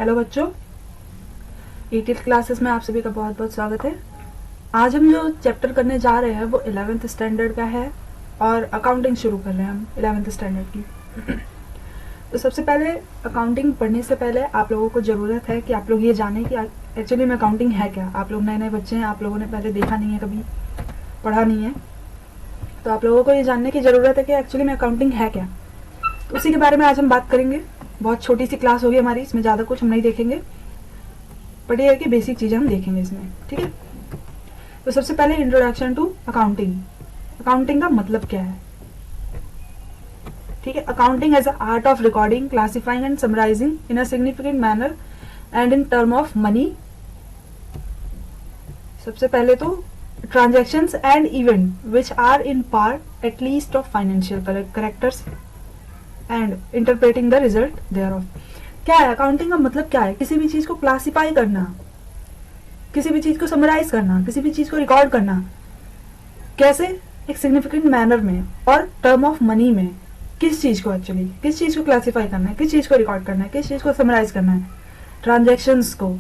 Hello बच्चों, 8th classes में आप सभी का बहुत बहुत स्वागत है। आज हम जो चैप्टर करने जा रहे हैं वो 11th स्टैंडर्ड का है और अकाउंटिंग शुरू कर रहे हैं हम 11th स्टैंडर्ड की। तो सबसे पहले अकाउंटिंग पढ़ने से पहले आप लोगों को ज़रूरत है कि आप लोग ये जानें कि एक्चुअली में अकाउंटिंग है क्या। आप लोग नए नए बच्चे हैं, आप लोगों ने पहले देखा नहीं है, कभी पढ़ा नहीं है, तो आप लोगों को ये जानने की ज़रूरत है कि एक्चुअली में अकाउंटिंग है क्या। तो उसी के बारे में आज हम बात करेंगे। बहुत छोटी सी क्लास होगी हमारी, इसमें ज़्यादा कुछ हम नहीं देखेंगे, बट ये है कि बेसिक चीज़ें हम देखेंगे इसमें, ठीक है। तो सबसे पहले इंट्रोडक्शन टू अकाउंटिंग। अकाउंटिंग का मतलब क्या है, ठीक है। Accounting as a art of recording, classifying and summarising in a significant manner and in term of money. सबसे पहले तो transactions and event which are in part at least of financial characters and interpreting the result thereof. क्या है accounting का मतलब? क्या है? किसी भी चीज को क्लासिफाई करना, किसी भी चीज को समराइज करना, किसी भी चीज को रिकॉर्ड करना। कैसे? एक सिग्निफिकेंट मैनर में और टर्म ऑफ मनी में। किस चीज को एक्चुअली, किस चीज को क्लासिफाई करना है, किस चीज को रिकॉर्ड करना है, किस चीज को समराइज करना है? ट्रांजेक्शन्स को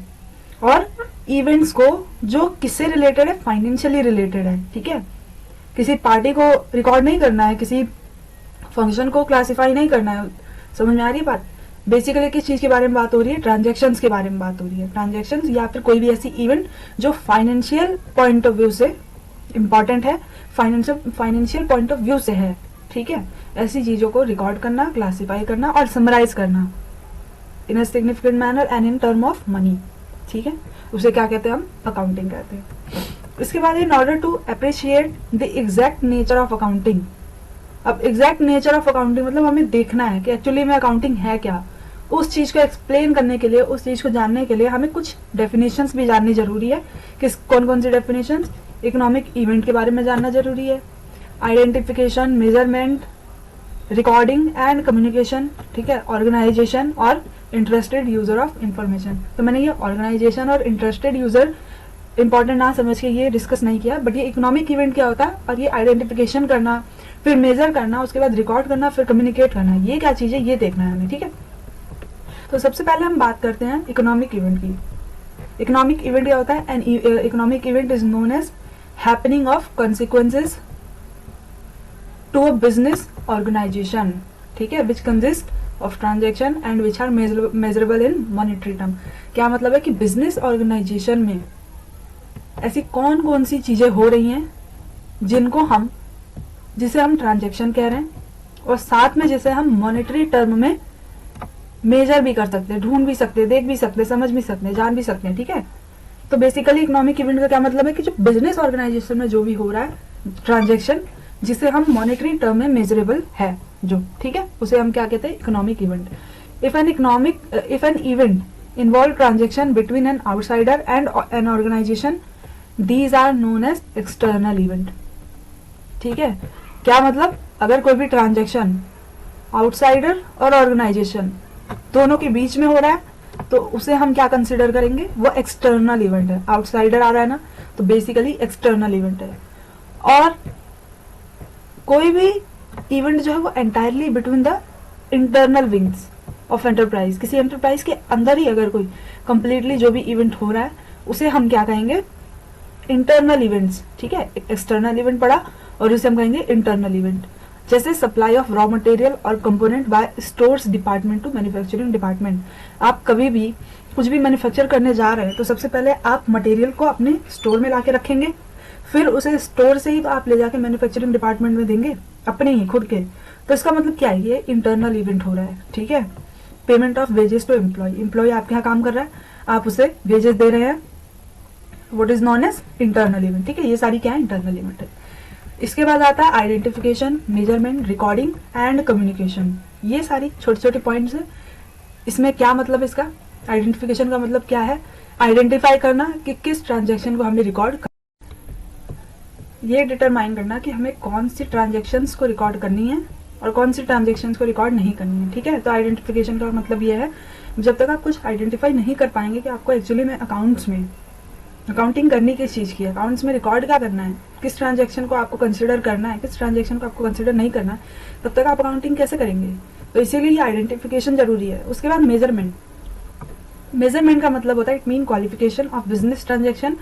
और इवेंट्स को जो किससे रिलेटेड है, फाइनेंशियली रिलेटेड है, ठीक है। किसी पार्टी को रिकॉर्ड नहीं करना है, किसी फंक्शन को क्लासिफाई नहीं करना है। समझ में आ रही है बात? बेसिकली किस चीज के बारे में बात हो रही है? ट्रांजैक्शंस के बारे में बात हो रही है। ट्रांजैक्शंस या फिर कोई भी ऐसी इवेंट जो फाइनेंशियल पॉइंट ऑफ व्यू से इंपॉर्टेंट है, फाइनेंशियल पॉइंट ऑफ व्यू से है, ठीक है। ऐसी चीजों को रिकॉर्ड करना, क्लासिफाई करना और समराइज करना in a significant manner and in term of money, ठीक है। उसे क्या कहते हैं? हम अकाउंटिंग कहते हैं। इसके बाद in order to appreciate the exact nature of accounting. अब एग्जैक्ट नेचर ऑफ अकाउंटिंग मतलब हमें देखना है कि एक्चुअली में अकाउंटिंग है क्या। उस चीज को एक्सप्लेन करने के लिए, उस चीज को जानने के लिए हमें कुछ डेफिनेशंस भी जाननी जरूरी है। किस कौन कौन सी डेफिनेशंस? इकोनॉमिक इवेंट के बारे में जानना जरूरी है, identification, measurement, recording and communication, ठीक है, ऑर्गेनाइजेशन और इंटरेस्टेड यूजर ऑफ इंफॉर्मेशन। तो मैंने ये ऑर्गेनाइजेशन और इंटरेस्टेड यूजर इंपॉर्टेंट ना समझ के ये डिस्कस नहीं किया, बट ये इकोनॉमिक इवेंट क्या होता है और ये आइडेंटिफिकेशन करना, फिर मेजर करना, उसके बाद रिकॉर्ड करना, फिर कम्युनिकेट करना, ये क्या चीज है ये देखना है हमें, ठीक है। तो सबसे पहले हम बात करते हैं इकोनॉमिक इवेंट की। इकोनॉमिक इवेंट क्या होता है? An economic event is known as happening of consequences to a business organisation, ठीक है, which consist of transaction and which are measurable in monetary term. क्या मतलब है कि बिजनेस ऑर्गेनाइजेशन में ऐसी कौन कौन सी चीजें हो रही हैं जिसे हम ट्रांजैक्शन कह रहे हैं और साथ में जिसे हम मॉनेटरी टर्म में मेजर भी कर सकते हैं, ढूंढ भी सकते हैं, देख भी सकते हैं, समझ भी सकते हैं, जान भी सकते हैं, ठीक है। तो बेसिकली इकोनॉमिक इवेंट का क्या मतलब है कि जो बिजनेस ऑर्गेनाइजेशन में जो भी हो रहा है ट्रांजैक्शन, जिसे हम मॉनेटरी टर्म में मेजरेबल है जो, ठीक है, उसे हम क्या कहते हैं? Economic event. If an event involve transaction between an outsider and an organisation, these are known as external event, ठीक है। क्या मतलब? अगर कोई भी ट्रांजैक्शन आउटसाइडर और ऑर्गेनाइजेशन दोनों के बीच में हो रहा है तो उसे हम क्या कंसिडर करेंगे? वो एक्सटर्नल इवेंट है। आउटसाइडर आ रहा है ना, तो बेसिकली एक्सटर्नल इवेंट है। और कोई भी इवेंट जो है वो entirely between the internal wings of enterprise, किसी एंटरप्राइज के अंदर ही अगर कोई कंप्लीटली जो भी इवेंट हो रहा है उसे हम क्या कहेंगे? इंटरनल इवेंट्स, ठीक है। एक्सटर्नल इवेंट पड़ा और उसे हम कहेंगे इंटरनल इवेंट। जैसे सप्लाई ऑफ रॉ मटेरियल और component by stores department to manufacturing department. आप कभी भी कुछ भी मैन्युफैक्चर करने जा रहे हैं तो सबसे पहले आप मटेरियल को अपने स्टोर में लाके रखेंगे, फिर उसे स्टोर से ही तो आप ले जाके मैन्युफैक्चरिंग डिपार्टमेंट में देंगे, अपने ही खुद के। तो इसका मतलब क्या है? ये इंटरनल इवेंट हो रहा है, ठीक है। Payment of wages to employ, employ आपके यहाँ काम कर रहा है, आप उसे वेजेस दे रहे हैं, what is known as internal event, ठीक है। ये सारी क्या है? इंटरनल इवेंट है। इसके बाद आता है identification, measurement, recording and communication. ये सारी छोटे छोटे पॉइंट्स है। इसमें क्या मतलब है इसका? आइडेंटिफिकेशन का मतलब क्या है? आइडेंटिफाई करना कि किस ट्रांजैक्शन को हमें रिकॉर्ड ये डिटरमाइन करना कि हमें कौन सी ट्रांजैक्शंस को रिकॉर्ड करनी है और कौन सी ट्रांजैक्शंस को रिकॉर्ड नहीं करनी है, ठीक है। तो आइडेंटिफिकेशन का मतलब ये है, जब तक आप कुछ आइडेंटिफाई नहीं कर पाएंगे कि आपको एक्चुअली में अकाउंट्स में अकाउंटिंग करनी किस चीज की है, अकाउंट्स में रिकॉर्ड क्या करना है, किस ट्रांजैक्शन को आपको कंसिडर करना है, किस ट्रांजैक्शन को आपको कंसिडर नहीं करना है, तब तक आप अकाउंटिंग कैसे करेंगे। तो इसीलिए आइडेंटिफिकेशन जरूरी है। उसके बाद मेजरमेंट, मेजरमेंट का मतलब होता है it mean qualification of business transaction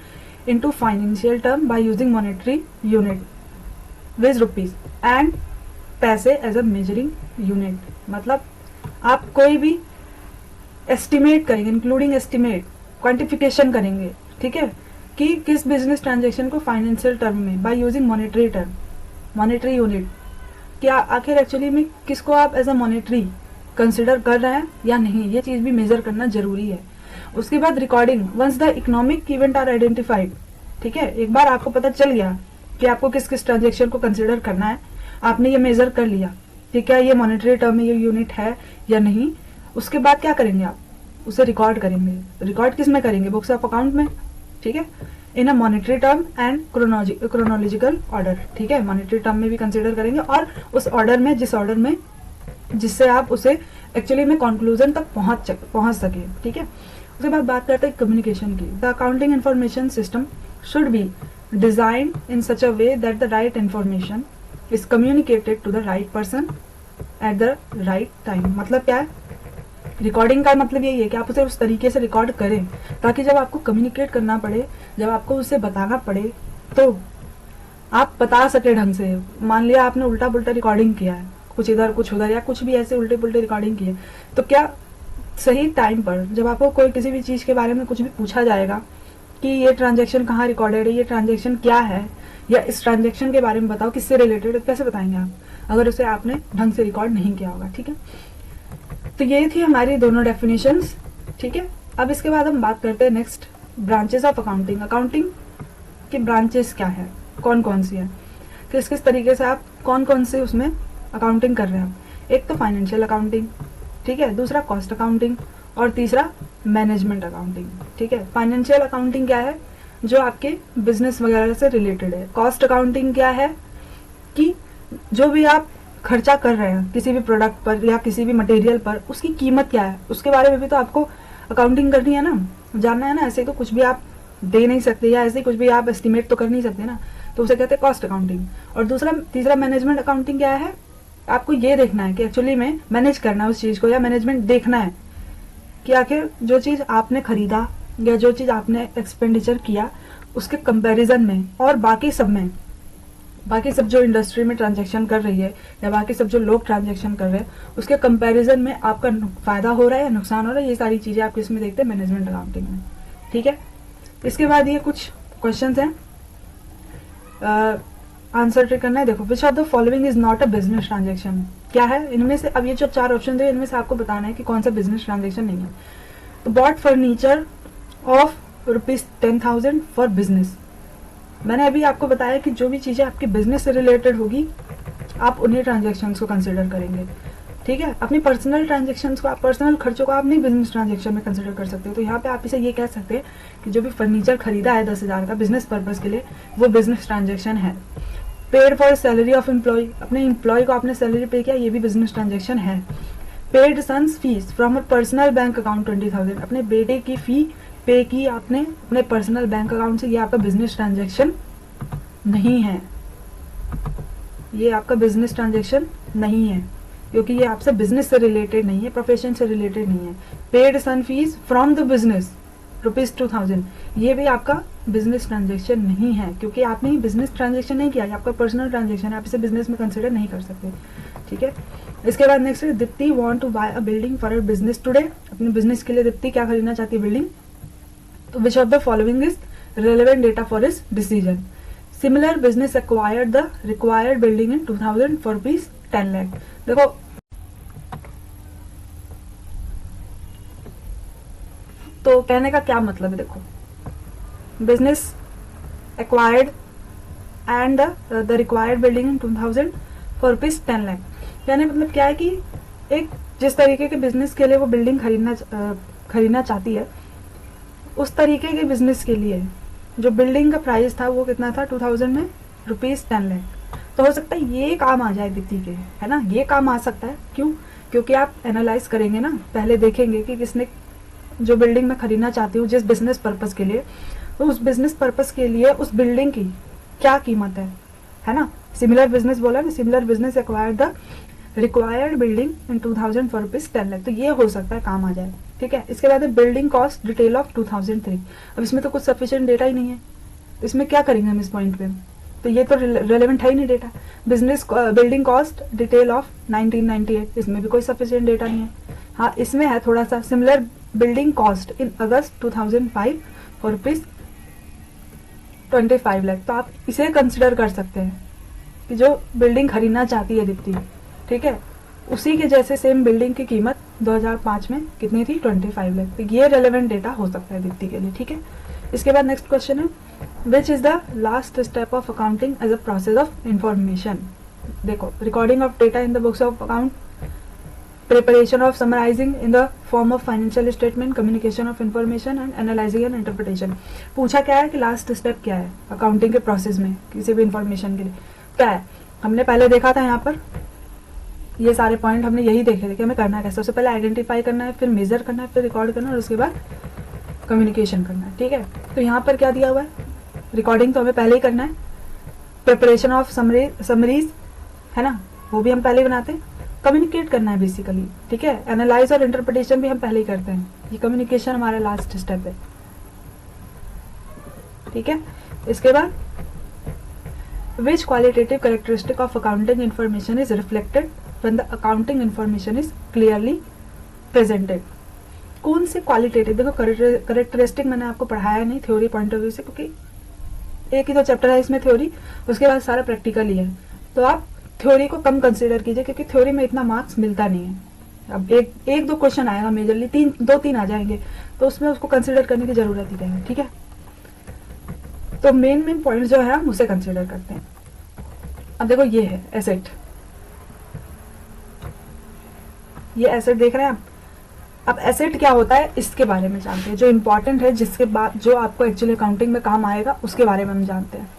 into financial term by using monetary unit with rupees and पैसे एज अ मेजरिंग यूनिट। मतलब आप कोई भी एस्टिमेट करेंगे, इंक्लूडिंग एस्टिमेट, क्वांटिफिकेशन करेंगे, ठीक है, कि किस बिजनेस ट्रांजेक्शन को फाइनेंशियल टर्म में by using monetary term, monetary unit, क्या आखिर एक्चुअली में किसको आप एज अ मॉनेटरी कंसिडर कर रहे हैं या नहीं, ये चीज भी मेजर करना जरूरी है। उसके बाद recording once the economic event are identified, ठीक है, एक बार आपको पता चल गया कि आपको किस किस ट्रांजेक्शन को कंसिडर करना है, आपने ये मेजर कर लिया कि क्या ये मॉनेटरी टर्म में ये यूनिट है या नहीं, उसके बाद क्या करेंगे आप उसे रिकॉर्ड करेंगे। रिकॉर्ड किस में करेंगे? बुक्स ऑफ अकाउंट में, ठीक है, in a monetary term and chronological order, ठीक है, मॉनेटरी टर्म में भी कंसिडर करेंगे और उस ऑर्डर में, जिस ऑर्डर में जिससे आप उसे एक्चुअली में कंक्लूजन तक पहुंच सके, ठीक है। उसके बाद बात करते हैं कम्युनिकेशन की। The accounting information system should be designed in such a way that the right information is communicated to the right person at the right time. मतलब क्या है? रिकॉर्डिंग का मतलब यही है कि आप उसे उस तरीके से रिकॉर्ड करें ताकि जब आपको कम्युनिकेट करना पड़े, जब आपको उसे बताना पड़े, तो आप बता सके ढंग से। मान लिया आपने उल्टा पुल्टा रिकॉर्डिंग किया है, कुछ इधर कुछ उधर या कुछ भी ऐसे उल्टे पुल्टे रिकॉर्डिंग की है, तो क्या सही टाइम पर जब आपको कोई किसी भी चीज के बारे में कुछ भी पूछा जाएगा कि ये ट्रांजेक्शन कहाँ रिकॉर्डेड है, ये ट्रांजेक्शन क्या है, या इस ट्रांजेक्शन के बारे में बताओ किससे रिलेटेड है, कैसे बताएंगे आप अगर उसे आपने ढंग से रिकॉर्ड नहीं किया होगा, ठीक है। तो ये थी हमारी दोनों डेफिनेशंस, ठीक है। अब इसके बाद हम बात करते हैं next branches of accounting. Accounting के ब्रांचेस क्या है, कौन कौन सी है, किस किस तरीके से आप कौन कौन से उसमें अकाउंटिंग कर रहे हैं। एक तो फाइनेंशियल अकाउंटिंग, ठीक है, दूसरा कॉस्ट अकाउंटिंग और तीसरा मैनेजमेंट अकाउंटिंग, ठीक है। फाइनेंशियल अकाउंटिंग क्या है? जो आपके बिजनेस वगैरह से रिलेटेड है। कॉस्ट अकाउंटिंग क्या है? कि जो भी आप खर्चा कर रहे हैं किसी भी प्रोडक्ट पर या किसी भी मटेरियल पर, उसकी कीमत क्या है, उसके बारे में भी तो आपको अकाउंटिंग करनी है ना, जानना है ना। ऐसे तो कुछ भी आप दे नहीं सकते या ऐसे कुछ भी आप एस्टिमेट तो कर नहीं सकते ना, तो उसे कहते हैं कॉस्ट अकाउंटिंग। और तीसरा मैनेजमेंट अकाउंटिंग क्या है? आपको ये देखना है कि एक्चुअली में मैनेज करना है उस चीज को, या मैनेजमेंट देखना है कि आखिर जो चीज आपने खरीदा या जो चीज आपने एक्सपेंडिचर किया उसके कंपैरिजन में और बाकी सब जो इंडस्ट्री में ट्रांजैक्शन कर रही है या बाकी सब जो लोग ट्रांजैक्शन कर रहे हैं उसके कंपैरिजन में आपका फायदा हो रहा है या नुकसान हो रहा है, ये सारी चीजें आप किसमें देखते हैं? मैनेजमेंट अकाउंटिंग में, ठीक है। इसके बाद ये कुछ क्वेश्चंस हैं, आंसर करना है। देखो, विच of the following is not a business transaction? क्या है इनमें से? अब ये जो 4 ऑप्शन थे इनमें से आपको बताना है कि कौन सा बिजनेस ट्रांजेक्शन नहीं है। तो bought furniture of ₹10,000 for business. मैंने अभी आपको बताया कि जो भी चीजें आपके बिजनेस से रिलेटेड होगी आप उन्हीं ट्रांजेक्शन को कंसिडर करेंगे, ठीक है। अपनी पर्सनल ट्रांजेक्शन को, आप पर्सनल खर्चों को आप नहीं बिजनेस ट्रांजेक्शन में कंसिडर कर सकते हो। तो यहाँ पे आप इसे ये कह सकते हैं कि जो भी फर्नीचर खरीदा है 10,000 का बिजनेस पर्पज के लिए, वो बिजनेस ट्रांजेक्शन है। Paid for salary of employ, अपने एम्प्लॉय को आपने सैलरी पे किया, ये भी बिजनेस ट्रांजेक्शन है। Paid sons fees from a personal bank account 20,000, अपने बेटे की फी पे की आपने अपने पर्सनल बैंक अकाउंट से, ये आपका बिजनेस ट्रांजेक्शन नहीं है, ये आपका बिजनेस ट्रांजेक्शन नहीं है क्योंकि ये आपसे बिजनेस से रिलेटेड नहीं है, प्रोफेशन से रिलेटेड नहीं है। Paid son fees from the business ₹2,000, ये भी आपका बिजनेस ट्रांजेक्शन नहीं है क्योंकि आपने बिजनेस ट्रांजेक्शन नहीं किया, आपका पर्सनल ट्रांजेक्शन है, आप इसे बिजनेस में कंसिडर नहीं कर सकते, ठीक है। इसके बाद नेक्स्ट है, Deepti want to buy a building for a business today. अपने बिजनेस के लिए दीप्ति क्या खरीदना चाहती है? बिल्डिंग। तो which of the following is relevant data for his decision? Similar business acquired the required building in 2000 for ₹10 lakh. देखो, तो कहने का क्या मतलब है? देखो, business acquired and the required building in 2000 for ₹10 lakh. कहने का मतलब क्या है कि एक जिस तरीके के बिजनेस के लिए वो बिल्डिंग खरीदना चाहती है, उस तरीके के बिजनेस के लिए जो बिल्डिंग का प्राइस था वो कितना था 2000 में? ₹10 लाख। तो हो सकता है ये काम आ जाए दीप्ति के, है ना, ये काम आ सकता है। क्यों? क्योंकि आप एनालाइज करेंगे ना, पहले देखेंगे कि किसने जो बिल्डिंग में खरीदना चाहती हूँ जिस बिजनेस पर्पस के लिए, तो उस बिजनेस पर्पस के लिए उस बिल्डिंग की क्या कीमत है ना। सिमिलर बिजनेस बोला ना, similar business acquired the required building in 2000 for ₹10 lakh. तो ये हो सकता है काम आ जाए, ठीक है। इसके बाद है बिल्डिंग कॉस्ट डिटेल ऑफ 2003। अब इसमें तो कुछ सफिशिएंट डेटा ही नहीं है, इसमें क्या करेंगे हम इस पॉइंट पे, तो ये तो रेलेवेंट है ही नहीं data. Business building cost detail of 1998, इसमें भी कोई सफिशिएंट डेटा नहीं है। हाँ, इसमें है थोड़ा सा similar building cost in August 2005 for rupees 25 lakh, तो आप इसे कंसिडर कर सकते हैं कि जो बिल्डिंग खरीदना चाहती है दीप्ति, ठीक है, उसी के जैसे सेम बिल्डिंग की कीमत 2005 में कितनी थी, 25 लाख। तो ये रेलेवेंट डेटा हो सकता है दीप्ति के लिए, ठीक है। इसके बाद नेक्स्ट क्वेश्चन है which is the last step of accounting as a process of information. देखो, recording of data in the books of account, preparation of summarizing in the form of financial statement, communication of information and analyzing and interpretation। पूछा क्या है कि last step क्या है accounting के process में किसी भी इंफॉर्मेशन के लिए, क्या है। हमने पहले देखा था यहाँ पर ये सारे पॉइंट हमने यही देखे थे कि हमें करना है कैसे। सबसे पहले आइडेंटिफाई करना है, फिर मेजर करना है, फिर रिकॉर्ड करना है और उसके बाद कम्युनिकेशन करना है, ठीक है। तो यहाँ पर क्या दिया हुआ है, रिकॉर्डिंग तो हमें पहले ही करना है, प्रिपरेशन ऑफ समरीज है ना, वो भी हम पहले ही बनाते हैं, कम्युनिकेट करना है बेसिकली, ठीक है। एनालाइज और इंटरप्रिटेशन भी हम पहले ही करते हैं, ये कम्युनिकेशन हमारा लास्ट स्टेप है, ठीक है। इसके बाद which qualitative characteristic of accounting information is reflected when the accounting information is clearly presented. कौन से क्वालिटेटिव, देखो कैरेक्टरिस्टिक मैंने आपको पढ़ाया नहीं थ्योरी पॉइंट ऑफ व्यू से, क्योंकि एक ही तो चैप्टर है इसमें थ्योरी, उसके बाद सारा प्रैक्टिकल ही है, तो आप थ्योरी को कम कंसीडर कीजिए क्योंकि थ्योरी में इतना मार्क्स मिलता नहीं है। अब एक दो क्वेश्चन आएगा मेजरली, दो तीन आ जाएंगे, तो उसमें उसको कंसीडर करने की जरूरत ही नहीं है, ठीक है। तो मेन पॉइंट जो है हम उसे कंसीडर करते हैं। अब देखो ये है एसेट, ये एसेट देख रहे हैं आप। अब एसेट क्या होता है इसके बारे में जानते हैं, जो इंपॉर्टेंट है, जिसके बाद जो आपको एक्चुअली अकाउंटिंग में काम आएगा उसके बारे में हम जानते हैं।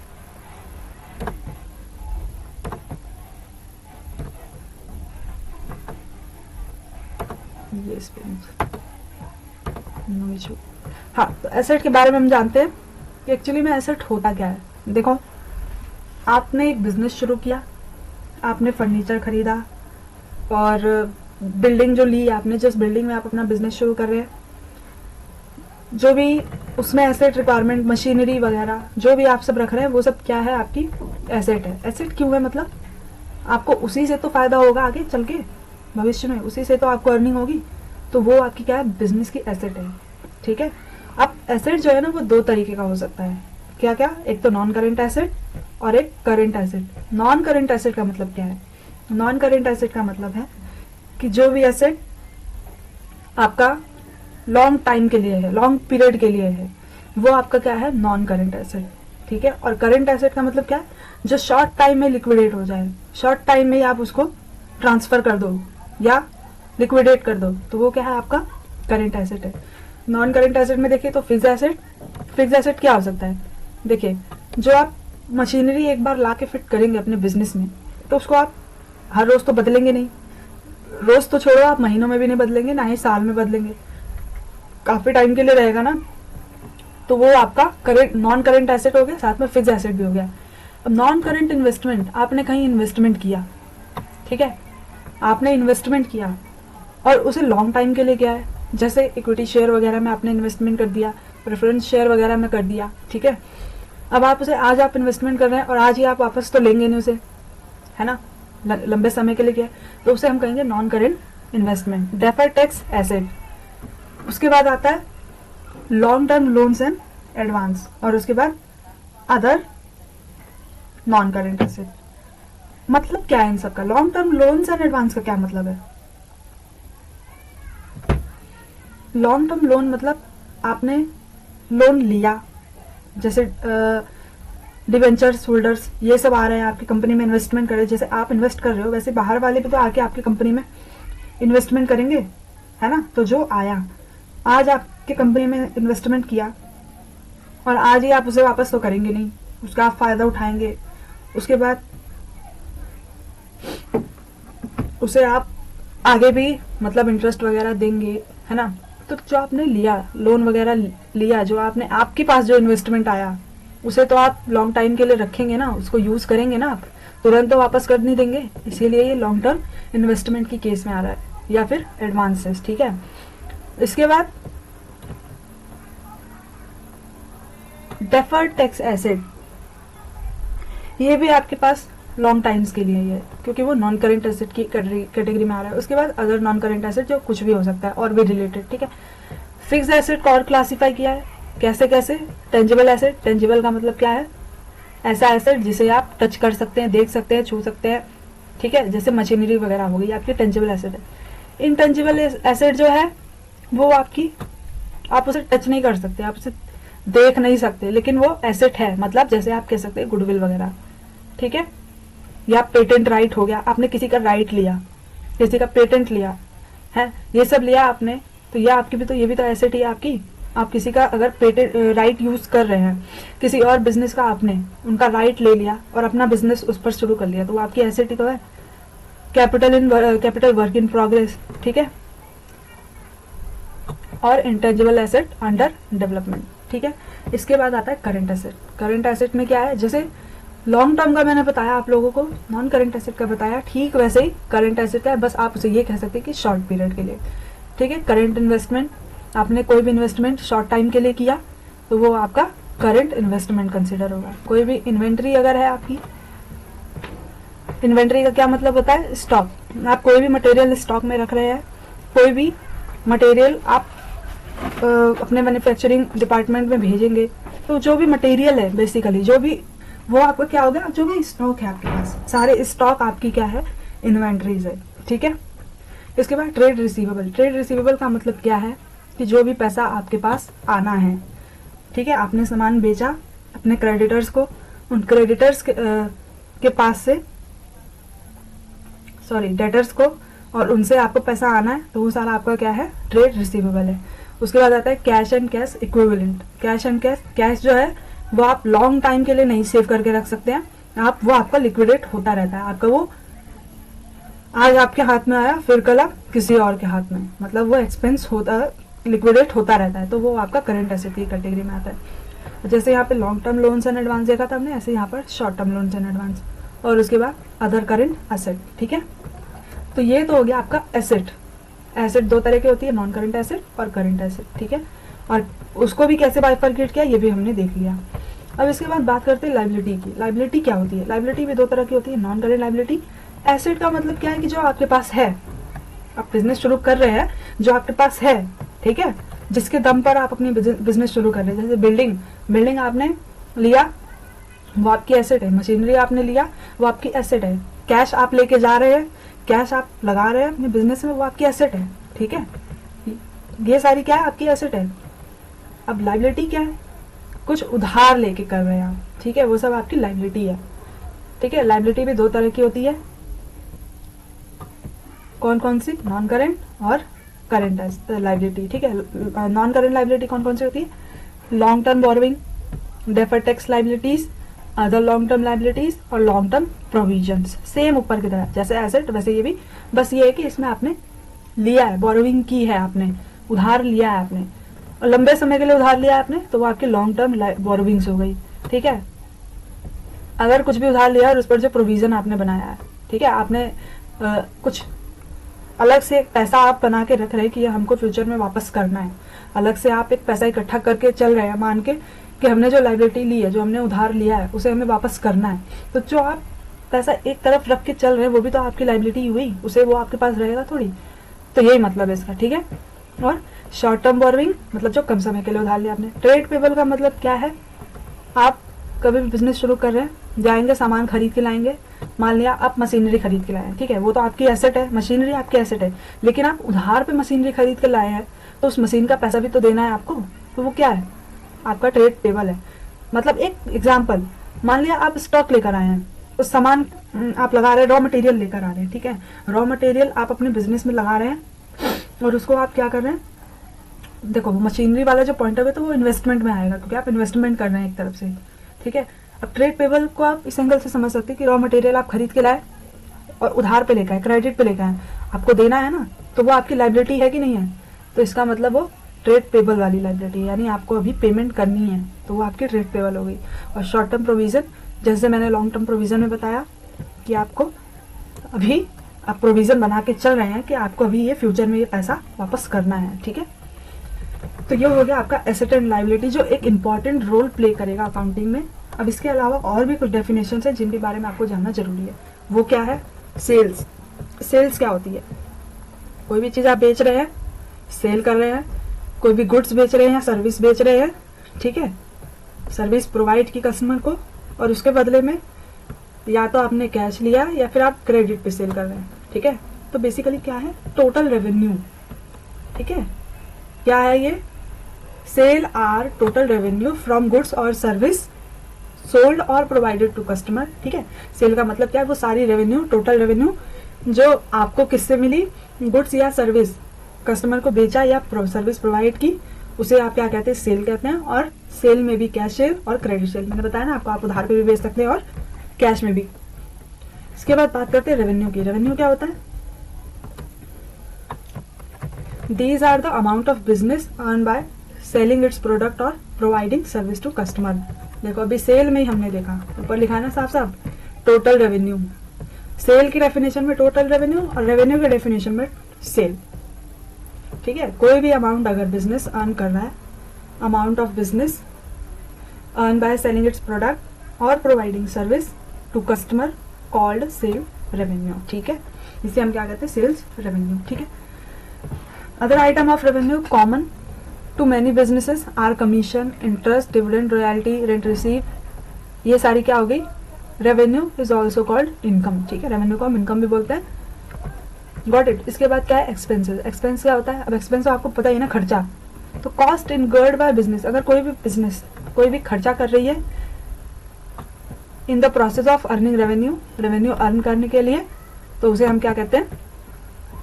ये नो इशू। हाँ, तो एसेट के बारे में हम जानते हैं कि एक्चुअली में एसेट होता क्या है। देखो, आपने एक बिजनेस शुरू किया, आपने फर्नीचर खरीदा और बिल्डिंग जो ली आपने, जिस बिल्डिंग में आप अपना बिजनेस शुरू कर रहे हैं, जो भी उसमें एसेट रिक्वायरमेंट, मशीनरी वगैरह जो भी आप सब रख रहे हैं, वो सब क्या है, आपकी एसेट है। एसेट क्यों है, मतलब आपको उसी से तो फायदा होगा आगे चल के भविष्य में, उसी से तो आपको अर्निंग होगी, तो वो आपकी क्या है, बिजनेस की एसेट है, ठीक है। अब एसेट जो है ना वो दो तरीके का हो सकता है, क्या क्या, एक तो नॉन करेंट एसेट और एक current asset. Non current asset का मतलब क्या है, नॉन करेंट एसेट का मतलब है कि जो भी एसेट आपका लॉन्ग टाइम के लिए है, लॉन्ग पीरियड के लिए है, वो आपका क्या है, नॉन करेंट एसेट, ठीक है। और करेंट एसेट का मतलब क्या है, जो शॉर्ट टाइम में लिक्विडेट हो जाए, शॉर्ट टाइम में आप उसको ट्रांसफर कर दो या लिक्विडेट कर दो, तो वो क्या है, आपका करेंट एसेट है। नॉन करेंट एसेट में देखिए तो फिक्स एसेट, फिक्स एसेट क्या हो सकता है, देखिए जो आप मशीनरी एक बार ला के फिट करेंगे अपने बिजनेस में, तो उसको आप हर रोज तो बदलेंगे नहीं, रोज तो छोड़ो, आप महीनों में भी नहीं बदलेंगे, ना ही साल में बदलेंगे, काफी टाइम के लिए रहेगा ना, तो वो आपका करेंट नॉन करेंट एसेट हो गया, साथ में फिक्स एसेट भी हो गया। अब नॉन करेंट इन्वेस्टमेंट, आपने कहीं इन्वेस्टमेंट किया, ठीक है, आपने इन्वेस्टमेंट किया और उसे लॉन्ग टाइम के लिए किया है, जैसे इक्विटी शेयर वगैरह में आपने इन्वेस्टमेंट कर दिया, प्रेफरेंस शेयर वगैरह में कर दिया, ठीक है। अब आप उसे आज आप इन्वेस्टमेंट कर रहे हैं और आज ही आप वापस तो लेंगे नहीं उसे, है ना, लंबे समय के लिए किया, तो उसे हम कहेंगे non current investment. Deferred tax asset, उसके बाद आता है long term loans and advance, और उसके बाद अदर नॉन करेंट एसेट। मतलब क्या है इन सबका, long term loans and advance का क्या मतलब है। लॉन्ग टर्म लोन मतलब आपने लोन लिया, जैसे डिवेंचर्स होल्डर्स ये सब आ रहे हैं आपकी कंपनी में इन्वेस्टमेंट कर रहे हैं, जैसे आप इन्वेस्ट कर रहे हो वैसे बाहर वाले भी तो आके आपकी कंपनी में इन्वेस्टमेंट करेंगे, है ना। तो जो आया आज आपकी कंपनी में इन्वेस्टमेंट किया और आज ही आप उसे वापस तो करेंगे नहीं, उसका आप फायदा उठाएंगे, उसके बाद उसे आप आगे भी मतलब इंटरेस्ट वगैरह देंगे, है ना। तो जो आपने लिया लोन वगैरह लिया, जो आपने आपके पास जो इन्वेस्टमेंट आया, उसे तो आप लॉन्ग टाइम के लिए रखेंगे ना, उसको यूज करेंगे ना, आप तुरंत तो वापस कर नहीं देंगे, इसीलिए ये लॉन्ग टर्म इन्वेस्टमेंट की केस में आ रहा है, या फिर एडवांसेस, ठीक है। इसके बाद डेफर्ड टैक्स एसेट, ये भी आपके पास लॉन्ग टाइम्स के लिए ही है क्योंकि वो नॉन करेंट एसेट की कैटेगरी में आ रहा है। उसके बाद अदर नॉन करेंट एसेट जो कुछ भी हो सकता है और भी रिलेटेड, ठीक है। फिक्स एसेट को और क्लासीफाई किया है, कैसे कैसे, टेंजिबल एसेट, टेंजिबल का मतलब क्या है, ऐसा एसेट जिसे आप टच कर सकते हैं, देख सकते हैं, छू सकते हैं, ठीक है, जैसे मशीनरी वगैरह हो गई आपकी टेंजिबल एसेट है। इनटेंजिबल एसेट जो है वो आपकी, आप उसे टच नहीं कर सकते, आप उसे देख नहीं सकते, लेकिन वो एसेट है, मतलब जैसे आप कह सकते हैं गुडविल वगैरह, ठीक है, या पेटेंट राइट हो गया, आपने किसी का राइट लिया, किसी का पेटेंट लिया है, ये सब लिया आपने, तो ये आपकी भी, तो ये भी तो एसेट ही है आपकी। आप किसी का अगर पेटेंट राइट यूज कर रहे हैं, किसी और बिजनेस का आपने उनका राइट ले लिया और अपना बिजनेस उस पर शुरू कर लिया, तो वो आपकी एसेट ही तो है। कैपिटल वर्क इन प्रोग्रेस, ठीक है, और इंटेंजिबल एसेट अंडर डेवलपमेंट, ठीक है। इसके बाद आता है करंट एसेट। करंट एसेट में क्या है, जैसे लॉन्ग टर्म का मैंने बताया आप लोगों को, नॉन करंट एसेट का बताया, ठीक वैसे ही करंट एसेट का है, बस आप उसे ये कह सकते हैं कि शॉर्ट पीरियड के लिए, ठीक है। करंट इन्वेस्टमेंट, आपने कोई भी इन्वेस्टमेंट शॉर्ट टाइम के लिए किया तो वो आपका करंट इन्वेस्टमेंट कंसिडर होगा। कोई भी इन्वेंट्री अगर है आपकी, इन्वेंट्री का क्या मतलब होता है, स्टॉक, आप कोई भी मटेरियल स्टॉक में रख रहे हैं, कोई भी मटेरियल आप अपने मैन्युफैक्चरिंग डिपार्टमेंट में भेजेंगे, तो जो भी मटेरियल है बेसिकली, जो भी वो आपका क्या होगा, जो भी स्टॉक है आपके पास, सारे स्टॉक आपकी क्या है, इन्वेंट्रीज है, ठीक है। इसके बाद ट्रेड रिसीवेबल। ट्रेड रिसीवेबल का मतलब क्या है कि जो भी पैसा आपके पास आना है, ठीक है, आपने सामान बेचा अपने क्रेडिटर्स को, उन क्रेडिटर्स के पास से, सॉरी डेटर्स को, और उनसे आपको पैसा आना है, तो वो सारा आपका क्या है, ट्रेड रिसीवेबल है। उसके बाद आता है cash and cash equivalent. Cash and cash, cash जो है वो आप लॉन्ग टाइम के लिए नहीं सेव करके रख सकते हैं, आप वो आपका लिक्विडेट होता रहता है, आपका वो आज आपके हाथ में आया फिर कल आप किसी और के हाथ में, मतलब वो एक्सपेंस होता, लिक्विडेट होता रहता है, तो वो आपका करंट एसेट की कैटेगरी में आता है। जैसे यहाँ पे long term loans and advance देखा था हमने, ऐसे यहाँ पर short term loans and advance, और उसके बाद अदर करंट एसेट, ठीक है। तो ये तो हो गया आपका एसेट। एसेट दो तरह की होती है, नॉन करंट एसेट और करंट एसेट, ठीक है, और उसको भी कैसे बाइफरकेट किया ये भी हमने देख लिया। अब इसके बाद बात करते हैं लाइबिलिटी की। लाइबिलिटी क्या होती है, लाइबिलिटी भी दो तरह की होती है, नॉन करंट लाइबिलिटी। एसेट का मतलब क्या है कि जो आपके पास है, आप बिजनेस शुरू कर रहे हैं, जो आपके पास है, ठीक है, जिसके दम पर आप अपनी बिजनेस शुरू कर रहे हैं, जैसे बिल्डिंग आपने लिया वो आपकी एसेट है, मशीनरी आपने लिया वो आपकी एसेट है, कैश आप लेके जा रहे हैं, कैश आप लगा रहे हैं अपने बिजनेस में, वो आपकी एसेट है, ठीक है, ये सारी क्या है, आपकी एसेट है। अब लाइबिलिटी क्या है, कुछ उधार लेके कर रहे हैं आप, ठीक है, वो सब आपकी लाइबिलिटी है, ठीक है। लाइबिलिटी भी दो तरह की होती है, कौन कौन सी, नॉन करेंट और करंट लाइबिलिटी, ठीक है। नॉन करंट लाइबिलिटी कौन कौन सी होती है, long term borrowing, deferred tax liabilities, other long term liabilities और लॉन्ग टर्म प्रोविजंस। सेम ऊपर की तरह जैसे एसेट वैसे ये भी, बस ये है कि इसमें आपने लिया है, बोरोइंग की है आपने, उधार लिया है आपने, और लंबे समय के लिए उधार लिया है आपने, तो वो आपकी लॉन्ग टर्म बोरोइंग्स हो गई, ठीक है। अगर कुछ भी उधार लिया और उस पर जो प्रोविजन आपने बनाया है, ठीक है, आपने कुछ अलग से पैसा आप बना के रख रहे हैं कि हमको फ्यूचर में वापस करना है, अलग से आप एक पैसा इकट्ठा करके चल रहे हैं मान के कि हमने जो लाइबिलिटी ली है, जो हमने उधार लिया है उसे हमें वापस करना है, तो जो आप पैसा एक तरफ रख के चल रहे हैं वो भी तो आपकी लाइबिलिटी हुई, उसे वो आपके पास रहेगा थोड़ी, तो यही मतलब है इसका, ठीक है। और शॉर्ट टर्म बोरोइंग मतलब जो कम समय के लिए उधार लिया आपने। ट्रेड पेबल का मतलब क्या है, आप कभी भी बिजनेस शुरू कर रहे हैं, जाएंगे सामान खरीद के लाएंगे, मान लिया आप मशीनरी खरीद के लाए हैं, ठीक है, वो तो आपकी एसेट है, मशीनरी आपकी एसेट है, लेकिन आप उधार पे मशीनरी खरीद के लाए हैं, तो उस मशीन का पैसा भी तो देना है आपको, तो वो क्या है, आपका ट्रेड पेबल है। मतलब एक एग्जाम्पल, मान लिया आप स्टॉक लेकर आए हैं, उस सामान आप लगा रहे हैं, रॉ मटेरियल लेकर आ रहे हैं, ठीक है, रॉ मटेरियल आप अपने बिजनेस में लगा रहे हैं, और उसको आप क्या कर रहे हैं, देखो वो मशीनरी वाला जो पॉइंट ऑफ है तो वो इन्वेस्टमेंट में आएगा, क्योंकि आप इन्वेस्टमेंट कर रहे हैं एक तरफ से, ठीक है। अब ट्रेड पेबल को आप इस एंगल से समझ सकते हैं कि रॉ मटेरियल आप खरीद के लाए और उधार पे लेकर आए, क्रेडिट पे लेकर आए, आपको देना है ना, तो वो आपकी लाइबिलिटी है कि नहीं है, तो इसका मतलब वो ट्रेड पेबल वाली लाइबिलिटी, यानी आपको अभी पेमेंट करनी है, तो वो आपकी ट्रेड पेबल हो गई। और शॉर्ट टर्म प्रोविजन, जैसे मैंने लॉन्ग टर्म प्रोविजन में बताया कि आपको अभी आप प्रोविजन बना के चल रहे हैं कि आपको अभी ये फ्यूचर में ये पैसा वापस करना है, ठीक है। तो ये हो गया आपका एसेट एंड लायबिलिटी, जो एक इंपॉर्टेंट रोल प्ले करेगा अकाउंटिंग में। अब इसके अलावा और भी कुछ डेफिनेशन है जिनके बारे में आपको जानना जरूरी है। वो क्या है? सेल्स। सेल्स क्या होती है? कोई भी चीज आप बेच रहे हैं, सेल कर रहे हैं, कोई भी गुड्स बेच रहे हैं या सर्विस बेच रहे हैं, ठीक है, सर्विस प्रोवाइड की कस्टमर को, और उसके बदले में या तो आपने कैश लिया या फिर आप क्रेडिट पे सेल कर रहे हैं, ठीक है। तो बेसिकली क्या है? टोटल रेवेन्यू, ठीक है। क्या है ये? Sale are total revenue from goods और सर्विस सोल्ड और प्रोवाइडेड टू कस्टमर, ठीक है। सेल का मतलब क्या है? वो सारी रेवेन्यू, टोटल रेवेन्यू जो आपको किससे मिली, गुड्स या सर्विस कस्टमर को बेचा या सर्विस प्रोवाइड की, उसे आप क्या कहते हैं? सेल कहते हैं। और सेल में भी कैश सेल और क्रेडिट सेल, मैंने बताया ना आपको, आप उधार पे भी बेच सकते हैं और कैश में भी। इसके बाद बात करते हैं रेवेन्यू की। रेवेन्यू क्या होता है? These are the amount of business earn by selling its product और प्रोवाइडिंग सर्विस टू कस्टमर। देखो अभी सेल में ही हमने देखा, ऊपर लिखा है ना साफ साफ, टोटल रेवेन्यू। सेल की डेफिनेशन में टोटल रेवेन्यू और रेवेन्यू की डेफिनेशन में सेल, ठीक है। कोई भी अमाउंट अगर बिजनेस अर्न कर रहा है, amount of business earn by selling its product और providing service to customer called sale revenue, ठीक है। इसे हम क्या कहते हैं? सेल्स रेवेन्यू, ठीक है। Other item of revenue common to many businesses are commission, interest, dividend, royalty, rent receive. ये सारी क्या हो गई? Revenue is also called income, ठीक है। रेवेन्यू को हम इनकम भी बोलते हैं। Got it. इसके बाद क्या है? एक्सपेंसेस। एक्सपेंस क्या होता है? अब एक्सपेंस आपको पता ही ना, खर्चा। तो कॉस्ट इनकर्ड बाय बिजनेस, अगर कोई भी बिजनेस कोई भी खर्चा कर रही है in the process of earning revenue, revenue earn करने के लिए, तो उसे हम क्या कहते हैं?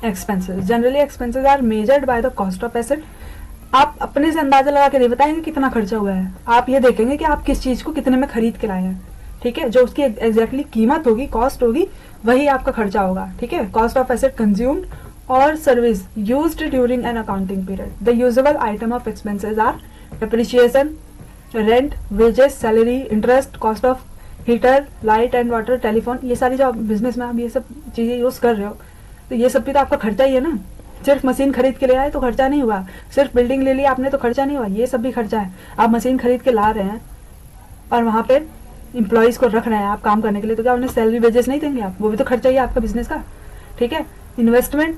Expenses. Generally expenses are measured by the cost of asset. आप अपने से अंदाजा लगा के नहीं बताएंगे कितना खर्चा हुआ है, आप ये देखेंगे कि आप किस चीज को कितने में खरीद के लाए हैं, ठीक है। जो उसकी एग्जैक्टली कीमत होगी, कॉस्ट होगी, वही आपका खर्चा होगा, ठीक है। कॉस्ट ऑफ एसेट कंज्यूम्ड और service used during an accounting period. The usable item of expenses are depreciation, rent, wages, salary, interest, cost of heater, light and water, telephone. ये सारी जो बिजनेस में आप ये सब चीजें यूज कर रहे हो, तो ये सब भी तो आपका खर्चा ही है ना। सिर्फ मशीन खरीद के ले आए तो खर्चा नहीं हुआ, सिर्फ बिल्डिंग ले ली आपने तो खर्चा नहीं हुआ, ये सब भी खर्चा है। आप मशीन खरीद के ला रहे हैं और वहां पे इंप्लॉइज को रख रहे हैं आप काम करने के लिए, तो क्या उन्हें सैलरी वेजेस नहीं देंगे आप? वो भी तो खर्चा ही है आपका बिजनेस का, ठीक है। इन्वेस्टमेंट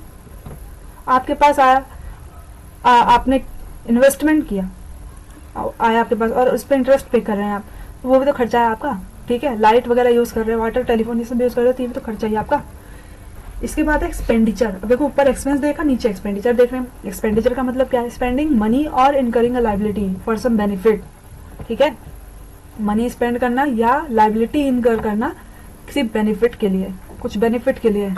आपके पास आया, आपने इन्वेस्टमेंट किया, आया आपके पास और उस पर इंटरेस्ट पे कर रहे हैं आप, तो वो भी तो खर्चा है आपका, ठीक है। लाइट वगैरह यूज कर रहे हैं, वाटर, टेलीफोन, ये सब यूज कर रहे हो, तो ये भी तो खर्चा ही आपका। इसके बाद है एक्सपेंडिचर। देखो ऊपर एक्सपेंस देखा, नीचे एक्सपेंडिचर देख रहे हैं। एक्सपेंडिचर का मतलब क्या है? स्पेंडिंग मनी और incurring a liability for some benefit, ठीक है। मनी स्पेंड करना या लायबिलिटी इनकर करना किसी बेनिफिट के लिए, कुछ बेनिफिट के लिए,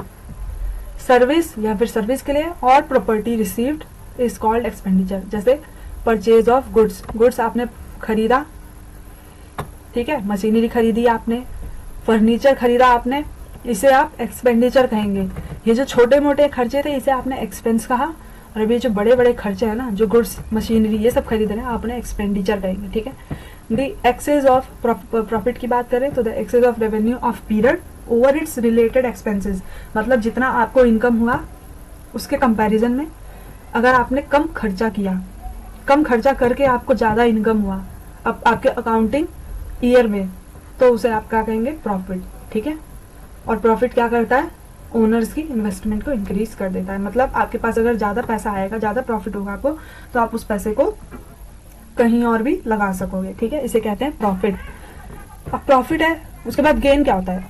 सर्विस या फिर सर्विस के लिए, और property received is called expenditure. जैसे परचेज ऑफ गुड्स, गुड्स आपने खरीदा, ठीक है, मशीनरी खरीदी आपने, फर्नीचर खरीदा आपने, इसे आप एक्सपेंडिचर कहेंगे। ये जो छोटे मोटे खर्चे थे इसे आपने एक्सपेंस कहा, और अभी जो बड़े बड़े खर्चे हैं ना, जो गुड्स, मशीनरी, ये सब खरीद रहे हैं, आपने एक्सपेंडिचर कहेंगे, ठीक है। द एक्सेस ऑफ प्रॉफिट की बात करें तो the excess of revenue of period over its related expenses, मतलब जितना आपको इनकम हुआ उसके कंपैरिजन में अगर आपने कम खर्चा किया, कम खर्चा करके आपको ज्यादा इनकम हुआ अब आपके अकाउंटिंग ईयर में, तो उसे आप क्या कहेंगे? प्रॉफिट, ठीक है। और प्रॉफिट क्या करता है? ओनर्स की इन्वेस्टमेंट को इंक्रीज कर देता है। मतलब आपके पास अगर ज्यादा पैसा आएगा, ज्यादा प्रॉफिट होगा आपको, तो आप उस पैसे को कहीं और भी लगा सकोगे, ठीक है। इसे कहते हैं प्रॉफिट। अब प्रॉफिट है, उसके बाद गेन क्या होता है?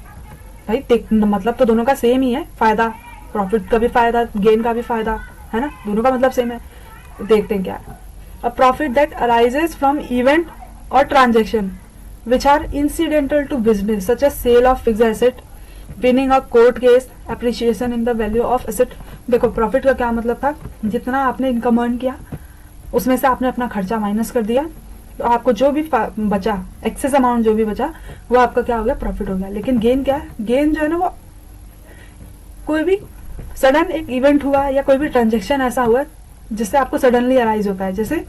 भाई मतलब तो दोनों का सेम ही है, फायदा, प्रॉफिट का भी फायदा, गेन का भी फायदा, है ना, दोनों का मतलब सेम है। देखते हैं क्या है। A profit that arises from event और transaction which are incidental to business such as sale of fixed asset, winning a court case, appreciation in the value of asset. देखो प्रॉफिट का क्या मतलब था? जितना आपने इनकम अर्न किया उसमें से आपने अपना खर्चा माइनस कर दिया, तो आपको जो भी बचा, एक्सेस अमाउंट जो भी बचा, वो आपका क्या हो गया? प्रॉफिट हो गया। लेकिन गेन क्या है? गेन जो है ना, वो कोई भी सडन एक इवेंट हुआ या कोई भी ट्रांजेक्शन ऐसा हुआ जिससे आपको सडनली अराइज होता है। जैसे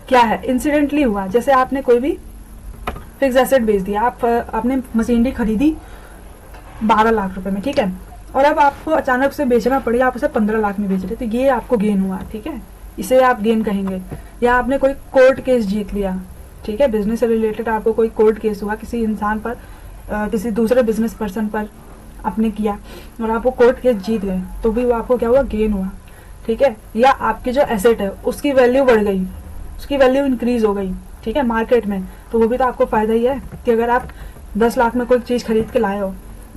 क्या है? इंसिडेंटली हुआ। जैसे आपने कोई भी फिक्स एसेट बेच दिया, आपने मशीनरी खरीदी 12 लाख रुपए में, ठीक है, और अब आपको अचानक से बेचना पड़ेगा, आप उसे 15 लाख में बेच रहे, तो ये आपको गेन हुआ, ठीक है। इसे आप गेन कहेंगे। या आपने कोई कोर्ट केस जीत लिया, ठीक है, बिजनेस से रिलेटेड आपको कोई कोर्ट केस हुआ किसी इंसान पर, किसी दूसरे बिजनेस पर्सन पर आपने किया और आप वो कोर्ट केस जीत गए, तो भी वो आपको क्या हुआ, गेन हुआ, ठीक है। या आपकी जो एसेट है उसकी वैल्यू बढ़ गई, उसकी वैल्यू इंक्रीज हो गई, ठीक है, मार्केट में, तो वो भी तो आपको फायदा ही है कि अगर आप 10 लाख में कोई चीज खरीद के लाए हो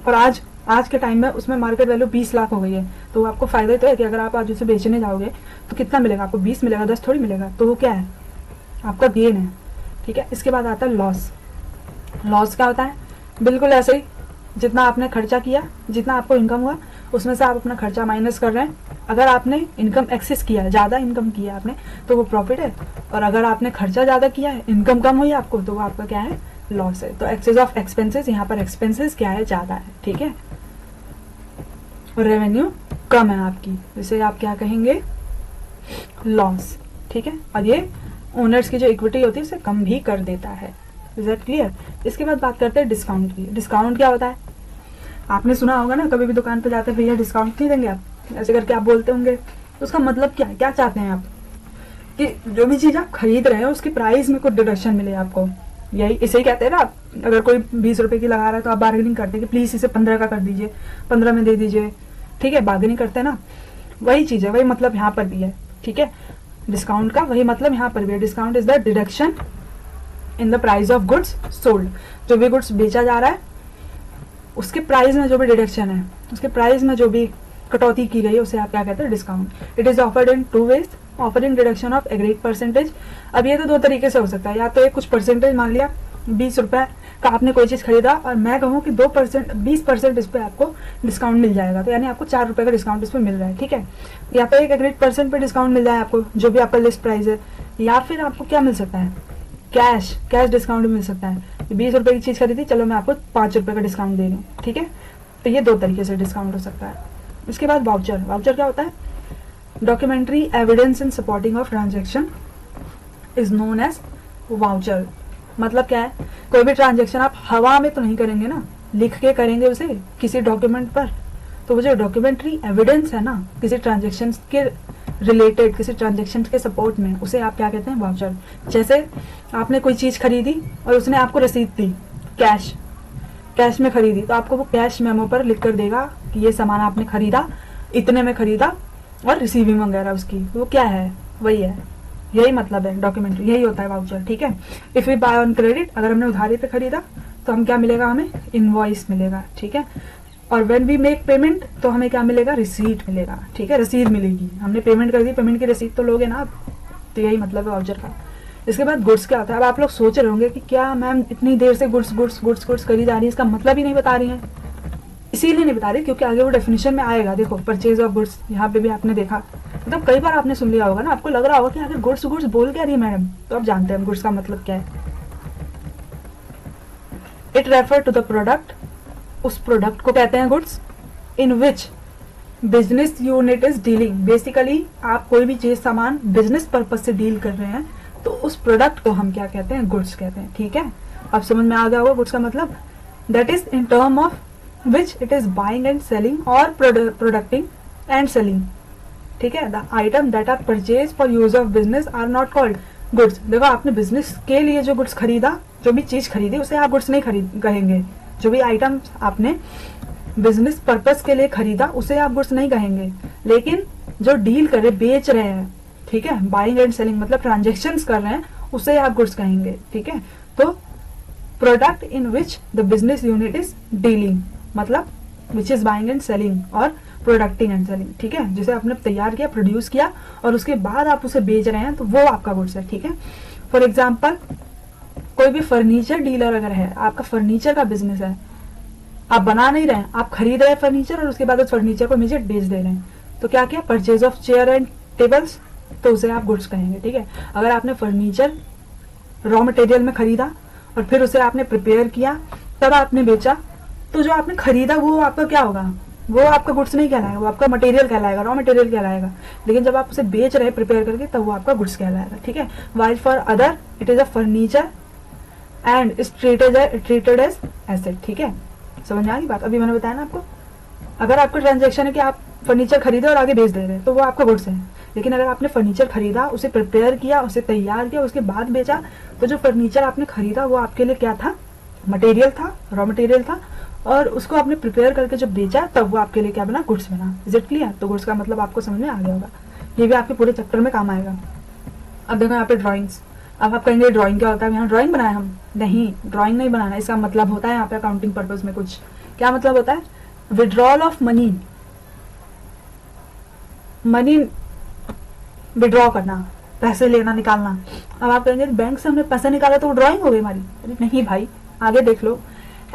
और आज के टाइम में उसमें मार्केट वैल्यू 20 लाख हो गई है, तो वो आपको फायदा ही तो है कि अगर आप आज उसे बेचने जाओगे तो कितना मिलेगा आपको, 20 मिलेगा, 10 थोड़ी मिलेगा, तो वो क्या है, आपका गेन है, ठीक है। इसके बाद आता है लॉस। लॉस क्या होता है, बिल्कुल ऐसे ही जितना आपने खर्चा किया, जितना आपको इनकम हुआ उसमें से आप अपना खर्चा माइनस कर रहे हैं। अगर आपने इनकम एक्सेस किया है, ज़्यादा इनकम किया है आपने, तो वो प्रॉफिट है, और अगर आपने खर्चा ज़्यादा किया है, इनकम कम हुई आपको, तो वो आपका क्या है, लॉस है। तो एक्सेस ऑफ एक्सपेंसेस, यहाँ पर एक्सपेंसेस क्या है, ज़्यादा है, ठीक है, और रेवेन्यू कम है आपकी, जिसे आप क्या कहेंगे, लॉस, ठीक है। और ये ओनर्स की जो इक्विटी होती है उसे कम भी कर देता है। Is that clear? इसके बाद बात करते हैं डिस्काउंट की। डिस्काउंट क्या होता है, आपने सुना होगा ना, कभी भी दुकान पे जाते हैं, भैया डिस्काउंट नहीं देंगे आप, ऐसे करके आप बोलते होंगे, तो उसका मतलब क्या है, क्या चाहते हैं आप, कि जो भी चीज आप खरीद रहे हैं उसकी प्राइस में कुछ डिडक्शन मिले आपको, यही इसे ही कहते हैं ना। आप अगर कोई 20 रुपए की लगा रहा है तो आप बार्गेनिंग करते हैं कि प्लीज इसे 15 का कर दीजिए, 15 में दे दीजिए, ठीक है, बार्गेनिंग करते हैं ना, वही चीज है, वही मतलब यहाँ पर भी है, ठीक है। डिस्काउंट का वही मतलब यहाँ पर भी है। Discount is the deduction in the price of goods sold. जो भी गुड्स बेचा जा रहा है उसके प्राइस में जो भी डिडक्शन है, उसके प्राइस में जो भी कटौती की गई है, उसे आप क्या कहते हैं, discount. It is offered in 2 ways, offering deduction of agreed percentage. अब ये तो 2 तरीके से हो सकता है, या तो एक कुछ परसेंटेज, मान लिया 20 रुपए का आपने कोई चीज खरीदा और मैं कहूँ कि 2% 20% इस पे आपको डिस्काउंट मिल जाएगा, तो यानी आपको 4 रुपए का डिस्काउंट इस पे मिल रहा है, ठीक है। या तो एक एग्रीड परसेंट पे डिस्काउंट मिल जाए आपको, जो भी आपका लिस्ट प्राइस है, या फिर आपको क्या मिल सकता है, कैश डिस्काउंट मिल सकता है। 20 रुपए की चीज खरीदी, चलो मैं आपको 5 रुपए का डिस्काउंट दे रही हूँ, ठीक है। तो ये 2 तरीके से डिस्काउंट हो सकता है। इसके बाद वाउचर। वाउचर क्या होता है, documentary evidence in supporting of transaction is known as voucher. मतलब क्या है, कोई भी ट्रांजेक्शन आप हवा में तो नहीं करेंगे ना, लिख के करेंगे उसे किसी डॉक्यूमेंट पर, तो वो जो डॉक्यूमेंट्री एविडेंस है ना किसी ट्रांजेक्शन के रिलेटेड, किसी ट्रांजेक्शन के सपोर्ट में, उसे आप क्या कहते हैं, वाउचर। जैसे आपने कोई चीज खरीदी और उसने आपको रसीद दी, कैश में खरीदी, तो आपको वो कैश मेमो पर लिख कर देगा कि ये सामान आपने खरीदा, इतने में खरीदा, और रिसीविंग वगैरह उसकी, वो क्या है, वही है, यही मतलब है डॉक्यूमेंट्री, यही होता है वाउचर, ठीक है। If we buy on credit, अगर हमने उधारी पे खरीदा तो हम क्या मिलेगा, हमें इनवॉइस मिलेगा, ठीक है। और व्हेन वी मेक पेमेंट, तो हमें क्या मिलेगा, रिसीट मिलेगा, ठीक है, रसीद मिलेगी, हमने पेमेंट कर दी, पेमेंट की रसीद तो लोगे ना आप, तो यही मतलब है वाउचर का। इसके बाद गुड्स क्या होता है। अब आप लोग सोच रहे होंगे कि क्या मैम इतनी देर से गुड्स करी जा रही है, इसका मतलब ही नहीं बता रही है। इसीलिए नहीं बता रही क्योंकि आगे वो डेफिनेशन में आएगा। देखो, परचेज ऑफ गुड्स, यहाँ पे भी आपने देखा, मतलब कई बार आपने सुन लिया होगा ना, आपको लग रहा होगा कि अगर गुड्स बोल क्या रही है मैडम, तो आप जानते हैं गुड्स का मतलब क्या है। It refer to the product, उस प्रोडक्ट को कहते हैं goods, in which business unit is dealing. Basically आप कोई भी चीज सामान बिजनेस पर्पज से डील कर रहे हैं, तो उस प्रोडक्ट को हम क्या कहते हैं, गुड्स कहते हैं, ठीक है। अब समझ में आ गया होगा गुड्स का मतलब, that is in term of which it is buying and selling और प्रोडक्टिंग एंड सेलिंग, ठीक है। The item that are purchase for use of business are not called goods. देखो, आपने बिजनेस के लिए जो गुड्स खरीदा, जो भी चीज खरीदी, उसे आप गुड्स नहीं कहेंगे। जो भी आइटम आपने बिजनेस पर्पस के लिए खरीदा, उसे आप गुड्स नहीं कहेंगे। लेकिन जो डील करे, बेच रहे हैं, ठीक है, बाइंग एंड सेलिंग मतलब ट्रांजेक्शन्स कर रहे हैं, उसे आप गुड्स कहेंगे, ठीक है। तो product in which the business unit is dealing, मतलब which is buying and selling और प्रोडक्टिंग एंड सेलिंग, ठीक है। जिसे आपने तैयार किया, प्रोड्यूस किया और उसके बाद आप उसे बेच रहे हैं, तो वो आपका गुड्स है, ठीक है। फॉर एग्जाम्पल, कोई भी फर्नीचर डीलर अगर है, आपका फर्नीचर का बिजनेस है, आप बना नहीं रहे हैं, आप खरीद रहे हैं फर्नीचर और उसके बाद उस फर्नीचर को इमीडिएट बेच दे रहे हैं, तो क्या किया, purchase of chair and tables, तो उसे आप गुड्स कहेंगे, ठीक है। अगर आपने फर्नीचर रॉ मटेरियल में खरीदा और फिर उसे आपने प्रिपेयर किया, तब आपने बेचा, तो जो आपने खरीदा वो आपका क्या होगा, वो आपका गुड्स नहीं कहलाएगा, वो आपका मटेरियल कहलाएगा, रॉ मटेरियल कहलाएगा। लेकिन जब आप उसे बेच रहे हैं प्रिपेयर करके, तब वो आपका गुड्स कहलाएगा, ठीक है। While for other it is a furniture and is treated as asset, ठीक है। समझ में आ गई बात? अभी मैंने बताया ना आपको, अगर आपका ट्रांजेक्शन है कि आप फर्नीचर खरीदे और आगे बेच दे रहे हैं, तो वो आपका गुड्स है। लेकिन अगर आपने फर्नीचर खरीदा, उसे प्रिपेयर किया, उसे तैयार किया, उसके बाद बेचा, तो जो फर्नीचर आपने खरीदा वो आपके लिए क्या था, मटेरियल था, रॉ मटेरियल था, और उसको आपने प्रिपेयर करके जब बेचा तब वो आपके लिए क्या बना, गुड्स बना। Is it clear? तो गुड्स का मतलब आपको समझ में आ गया होगा, ये भी आपके पूरे चैप्टर में काम आएगा। अब देखो यहाँ पे ड्राइंग्स। अब आप कहेंगे ड्राइंग क्या होता है, यहाँ ड्राइंग बनाया हम? नहीं, ड्राइंग नहीं बनाना, इसका मतलब होता है यहाँ पे अकाउंटिंग पर्पज में कुछ। क्या मतलब होता है? Withdrawal of money, money withdraw करना, पैसे लेना निकालना। अब आप कहेंगे बैंक से हमने पैसा निकाला तो वो ड्राइंग हो गई हमारी। अरे नहीं भाई, आगे देख लो।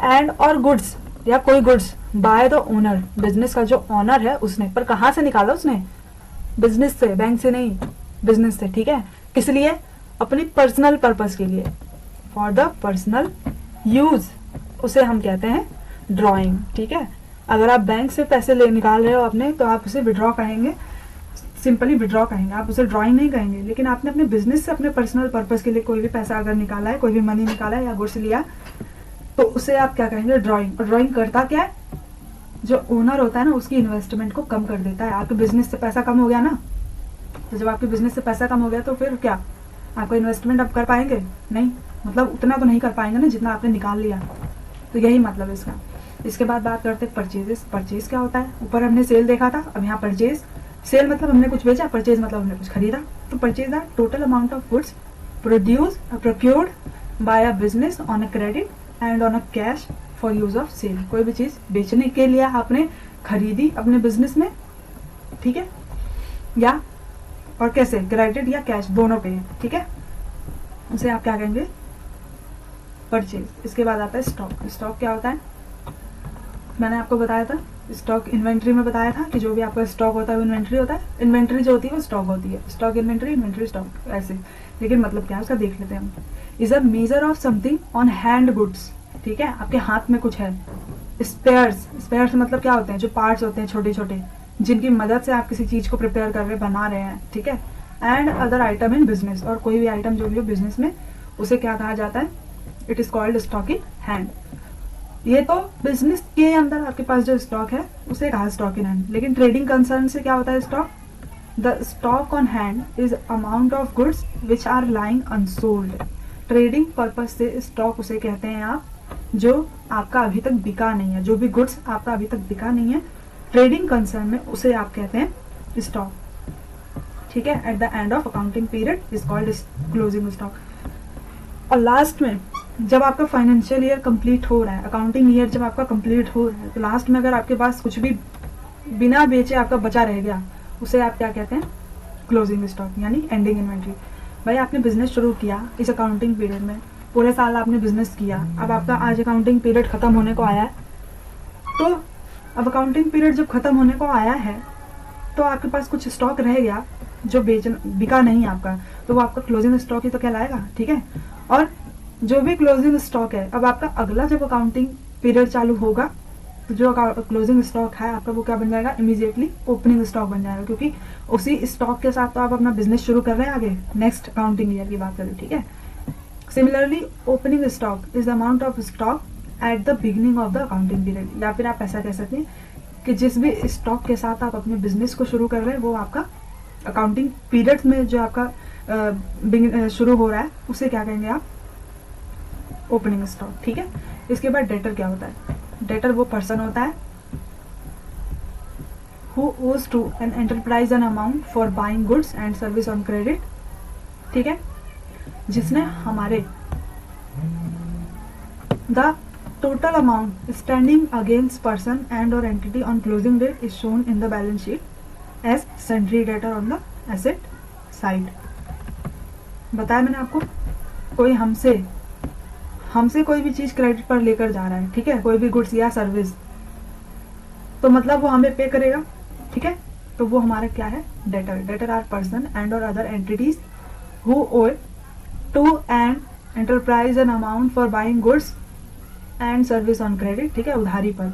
एंड और गुड्स, या कोई goods by the owner, business का जो ओनर है उसने, पर कहाँ से निकाला उसने? बिजनेस से, बैंक से नहीं, बिजनेस से। ठीक है, किस लिए? अपनी पर्सनल पर्पस के लिए, फॉर द पर्सनल यूज, उसे हम कहते हैं ड्राइंग। ठीक है, अगर आप बैंक से पैसे ले निकाल रहे हो अपने, तो आप उसे विड्रॉ कहेंगे, सिंपली विड्रॉ कहेंगे, आप उसे ड्राइंग नहीं कहेंगे। लेकिन आपने अपने बिजनेस से अपने पर्सनल पर्पस के लिए कोई भी पैसा अगर निकाला है, कोई भी मनी निकाला है या गुड्स लिया, तो उसे आप क्या कहेंगे? ड्राइंग। और ड्राइंग करता क्या है? जो ओनर होता है ना, उसकी इन्वेस्टमेंट को कम कर देता है। आपके बिजनेस से पैसा कम हो गया ना, तो जब आपके बिजनेस से पैसा कम हो गया तो फिर क्या, आपको इन्वेस्टमेंट आप कर पाएंगे? नहीं, मतलब उतना तो नहीं कर पाएंगे ना जितना आपने निकाल लिया। तो यही मतलब है इसका। इसके बाद बात करते हैं परचेजेस। परचेज क्या होता है? ऊपर हमने सेल देखा था, अब यहाँ परचेज। सेल मतलब हमने कुछ बेचा, परचेज मतलब हमने कुछ खरीदा। तो purchase are total amount of goods produce procured by a business on a credit and on a cash for use of sale. कोई भी चीज बेचने के लिए आपने खरीदी अपने बिजनेस में, ठीक है, या और कैसे, क्रेडिट या कैश, दोनों पे। ठीक है, उसे आप क्या कहेंगे? परचेज। इसके बाद आता है स्टॉक। स्टॉक क्या होता है? मैंने आपको बताया था स्टॉक इन्वेंट्री में बताया था कि जो भी आपका स्टॉक होता है वो इन्वेंट्री होता है। इन्वेंट्री जो होती है वो स्टॉक होती है। स्टॉक इन्वेंट्री, इन्वेंट्री स्टॉक, ऐसे। लेकिन मतलब क्या है उसका देख लेते हैं हम। Is a measure of something on hand goods. ठीक है, आपके हाथ में कुछ है। स्पेयर्स, स्पेयर्स मतलब क्या होते हैं? जो पार्ट्स होते हैं छोटे छोटे, जिनकी मदद से आप किसी चीज को प्रिपेयर कर रहे, बना रहे हैं। ठीक है, and other item in business, और कोई भी आइटम जो भी हो बिजनेस में, उसे क्या कहा जाता है? It is called stock in hand. ये तो बिजनेस के अंदर आपके पास जो स्टॉक है उसे कहा स्टॉक इन हैंड। लेकिन ट्रेडिंग कंसर्न से क्या होता है stock? The stock on hand is amount of goods which are lying unsold. Trading purpose से स्टॉक उसे कहते हैं आप जो आपका अभी तक बिका नहीं है, जो भी गुड्स आपका अभी तक बिका नहीं है, ट्रेडिंग कंसर्न में उसे आप कहते हैं स्टॉक। ठीक है, at the end of accounting period is called closing stock. और लास्ट में जब आपका फाइनेंशियल ईयर कंप्लीट हो रहा है, अकाउंटिंग ईयर जब आपका कंप्लीट हो रहा है, तो लास्ट में अगर आपके पास कुछ भी बिना बेचे आपका बचा रह गया, उसे आप क्या कहते हैं? क्लोजिंग स्टॉक, यानी एंडिंग इन्वेंट्री। भाई आपने बिजनेस शुरू किया इस अकाउंटिंग पीरियड में, पूरे साल आपने बिजनेस किया, अब आपका आज अकाउंटिंग पीरियड खत्म होने को आया है, तो अब अकाउंटिंग पीरियड जब खत्म होने को आया है तो आपके पास कुछ स्टॉक रह गया जो बिका नहीं आपका, तो वो आपका क्लोजिंग स्टॉक ही तो कहलाएगा। ठीक है, और जो भी क्लोजिंग स्टॉक है, अब आपका अगला जब अकाउंटिंग पीरियड चालू होगा तो जो क्लोजिंग स्टॉक है आपका वो क्या बन जाएगा? इमीडिएटली ओपनिंग स्टॉक बन जाएगा, क्योंकि उसी स्टॉक के साथ तो आप अपना बिजनेस शुरू कर रहे हैं आगे, नेक्स्ट अकाउंटिंग ईयर की बात करें। ठीक है, similarly opening stock is the amount of stock at the beginning of the accounting period, या फिर आप ऐसा कह सकते हैं कि जिस भी स्टॉक के साथ आप अपने बिजनेस को शुरू कर रहे हैं वो आपका अकाउंटिंग पीरियड में जो आपका शुरू हो रहा है उसे क्या कहेंगे आप? Opening stock. ठीक है, इसके बाद डेटर क्या होता है? डेटर वो पर्सन होता है who owes to an enterprise an amount for buying goods and service on credit। ठीक है, जिसने हमारे the total amount standing against person and or entity on closing date is shown in the balance sheet as sundry debtor on the asset side। बताया मैंने आपको, कोई हमसे कोई भी चीज क्रेडिट पर लेकर जा रहा है, ठीक है, कोई भी गुड्स या सर्विस, तो मतलब वो हमें पे करेगा। ठीक है, तो वो हमारा क्या है? Debtor. Debtor are person and और other entities who owe to an enterprise an amount for buying goods and service on credit. ठीक है, उधारी पर,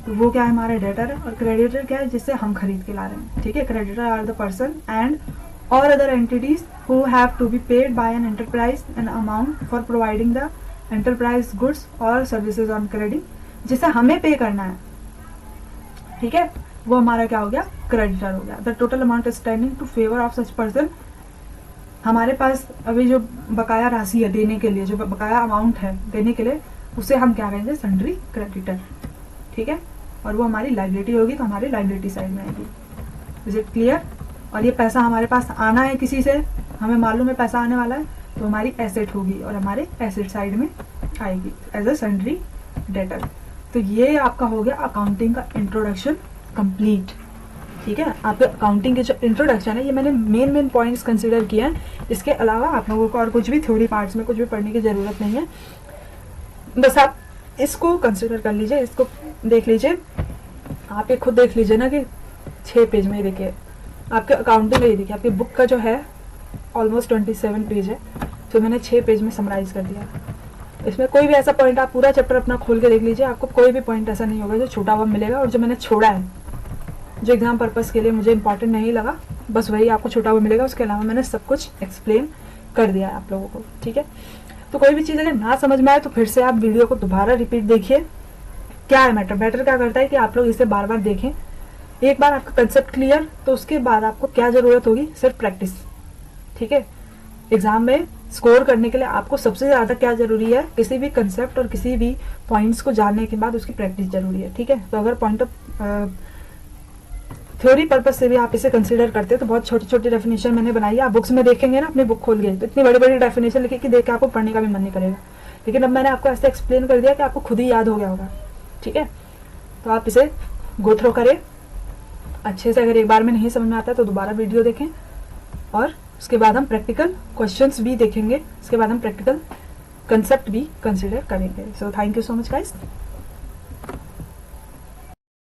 तो वो क्या है? हमारा डेटर है। और क्रेडिटर क्या है? जिससे हम खरीद के ला रहे हैं। ठीक है, creditor are the person and or other entities who have to be paid by an enterprise an amount for providing the enterprise goods or services on credit, जिसे हमें पे करना है। ठीक है, वो हमारा क्या हो गया, क्रेडिटर हो गया। The total amount standing to favour of such person, हमारे पास अभी जो बकाया राशि है देने के लिए, जो बकाया अमाउंट है देने के लिए, उसे हम क्या कहेंगे, सन्ड्री क्रेडिटर, ठीक है। और वो हमारी लाइबिलिटी होगी, तो हमारी लाइबिलिटी साइड में आएगी। Is it clear? और ये पैसा हमारे पास आना है किसी से, हमें मालूम है पैसा आने वाला है, तो हमारी एसेट होगी और हमारे एसेट साइड में आएगी एज अ सन्ड्री डेटर। तो ये आपका हो गया अकाउंटिंग का इंट्रोडक्शन कंप्लीट, ठीक है। आपके अकाउंटिंग के जो इंट्रोडक्शन है, ये मैंने मेन पॉइंट्स कंसिडर किए हैं। इसके अलावा आप लोगों को और कुछ भी थ्योरी पार्ट्स में कुछ भी पढ़ने की ज़रूरत नहीं है, बस आप इसको कंसिडर कर लीजिए, इसको देख लीजिए। आप ये खुद देख लीजिए ना कि 6 पेज में, देखिए आपके अकाउंटिंग में, ये देखिए आपकी बुक का जो है ऑलमोस्ट 27 पेज है, तो मैंने 6 पेज में समराइज कर दिया। इसमें कोई भी ऐसा पॉइंट, आप पूरा चैप्टर अपना खोल के देख लीजिए, आपको कोई भी पॉइंट ऐसा नहीं होगा जो छूटा हुआ मिलेगा। और जो मैंने छोड़ा है, जो एग्जाम पर्पस के लिए मुझे इंपॉर्टेंट नहीं लगा, बस वही आपको छूटा हुआ मिलेगा। उसके अलावा मैंने सब कुछ एक्सप्लेन कर दिया है आप लोगों को, ठीक है। तो कोई भी चीज़ अगर ना समझ में आए तो फिर से आप वीडियो को दोबारा रिपीट देखिए। क्या है मैटर क्या करता है कि आप लोग इसे बार बार देखें। एक बार आपका कंसेप्ट क्लियर, तो उसके बाद आपको क्या जरूरत होगी, सिर्फ प्रैक्टिस, ठीक है। एग्जाम में स्कोर करने के लिए आपको सबसे ज्यादा क्या जरूरी है, किसी भी कंसेप्ट और किसी भी पॉइंट्स को जानने के बाद उसकी प्रैक्टिस जरूरी है, ठीक है। तो अगर पॉइंट ऑफ थ्योरी पर्पस से भी आप इसे कंसीडर करते हैं तो बहुत छोटी छोटी डेफिनेशन मैंने बनाई है। आप बुक्स में देखेंगे ना, अपनी बुक खोल के, तो इतनी बड़ी बड़ी डेफिनेशन लिखी कि देख के आपको पढ़ने का भी मन नहीं करेगा। लेकिन अब मैंने आपको ऐसे एक्सप्लेन कर दिया कि आपको खुद ही याद हो गया होगा, ठीक है। तो आप इसे गो थ्रो करें अच्छे से। अगर एक बार में नहीं समझ में आता है तो दोबारा वीडियो देखें, और उसके बाद हम प्रैक्टिकल क्वेश्चंस भी देखेंगे, उसके बाद हम प्रैक्टिकल कंसेप्ट भी कंसिडर करेंगे। So thank you so much guys.